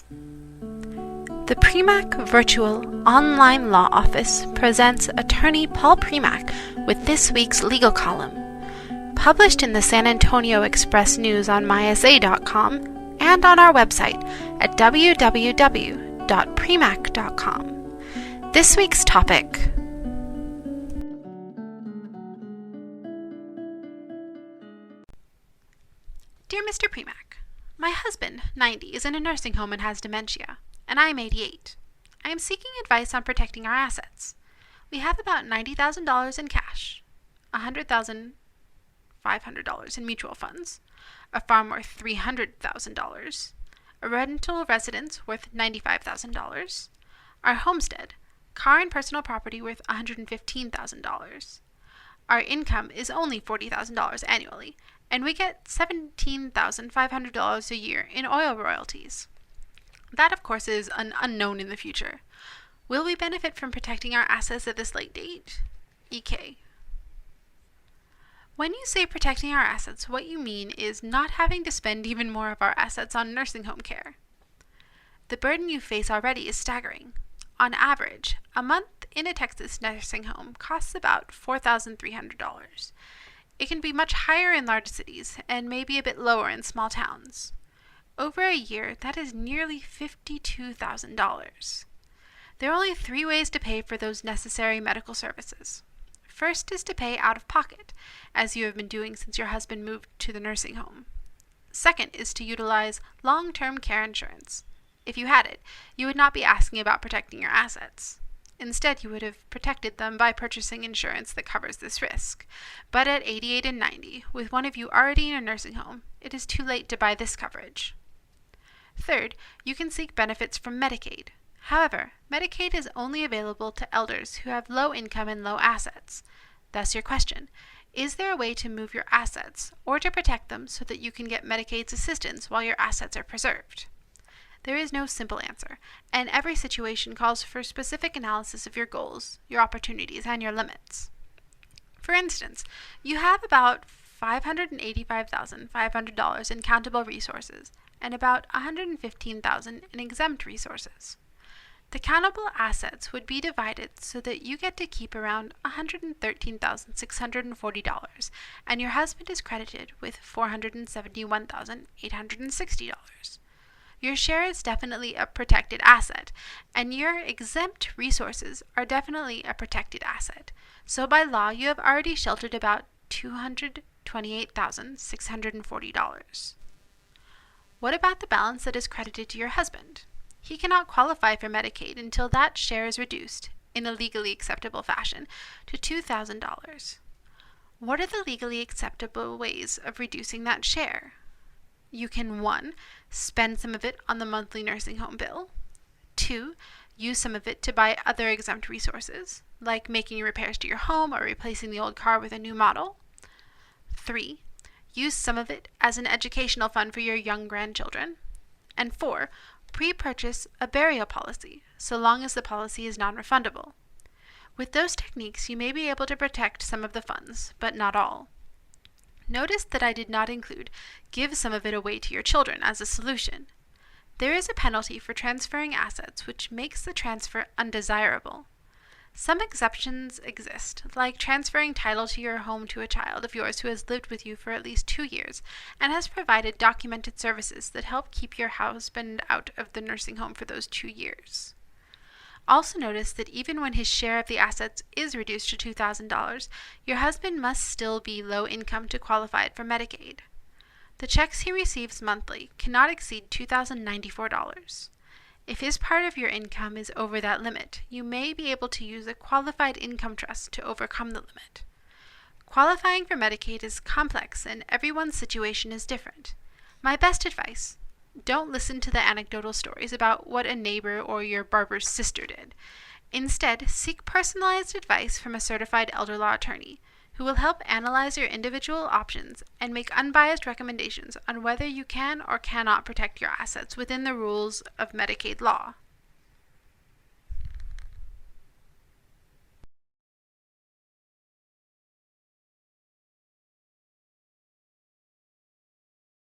The Premack Virtual Online Law Office presents attorney Paul Premack with this week's legal column, published in the San Antonio Express News on mysa.com and on our website at www.premack.com. This week's topic: Dear Mr. Premack, my husband, 90, is in a nursing home and has dementia, and I am 88. I am seeking advice on protecting our assets. We have about $90,000 in cash, $100,500 in mutual funds, a farm worth $300,000, a rental residence worth $95,000, our homestead, car and personal property worth $115,000. Our income is only $40,000 annually, and we get $17,500 a year in oil royalties. That, of course, is an unknown in the future. Will we benefit from protecting our assets at this late date? EK. When you say protecting our assets, what you mean is not having to spend even more of our assets on nursing home care. The burden you face already is staggering. On average, a month in a Texas nursing home costs about $4,300. It can be much higher in large cities and maybe a bit lower in small towns. Over a year, that is nearly $52,000. There are only 3 ways to pay for those necessary medical services. First is to pay out of pocket, as you have been doing since your husband moved to the nursing home. Second is to utilize long-term care insurance. If you had it, you would not be asking about protecting your assets. Instead, you would have protected them by purchasing insurance that covers this risk. But at 88 and 90, with one of you already in a nursing home, it is too late to buy this coverage. Third, you can seek benefits from Medicaid. However, Medicaid is only available to elders who have low income and low assets. Thus your question: is there a way to move your assets or to protect them so that you can get Medicaid's assistance while your assets are preserved? There is no simple answer, and every situation calls for specific analysis of your goals, your opportunities, and your limits. For instance, you have about $585,500 in countable resources and about $115,000 in exempt resources. The countable assets would be divided so that you get to keep around $113,640, and your husband is credited with $471,860. Your share is definitely a protected asset, and your exempt resources are definitely a protected asset. So by law, you have already sheltered about $228,640. What about the balance that is credited to your husband? He cannot qualify for Medicaid until that share is reduced, in a legally acceptable fashion, to $2,000. What are the legally acceptable ways of reducing that share? You can 1. Spend some of it on the monthly nursing home bill. 2. Use some of it to buy other exempt resources, like making repairs to your home or replacing the old car with a new model. 3. Use some of it as an educational fund for your young grandchildren. And 4. Pre-purchase a burial policy, so long as the policy is non-refundable. With those techniques, you may be able to protect some of the funds, but not all. Notice that I did not include give some of it away to your children as a solution. There is a penalty for transferring assets which makes the transfer undesirable. Some exceptions exist, like transferring title to your home to a child of yours who has lived with you for at least 2 years and has provided documented services that help keep your husband out of the nursing home for those 2 years. Also notice that even when his share of the assets is reduced to $2,000, your husband must still be low income to qualify for Medicaid. The checks he receives monthly cannot exceed $2,094. If his part of your income is over that limit, you may be able to use a qualified income trust to overcome the limit. Qualifying for Medicaid is complex and everyone's situation is different. My best advice: don't listen to the anecdotal stories about what a neighbor or your barber's sister did. Instead, seek personalized advice from a certified elder law attorney who will help analyze your individual options and make unbiased recommendations on whether you can or cannot protect your assets within the rules of Medicaid law.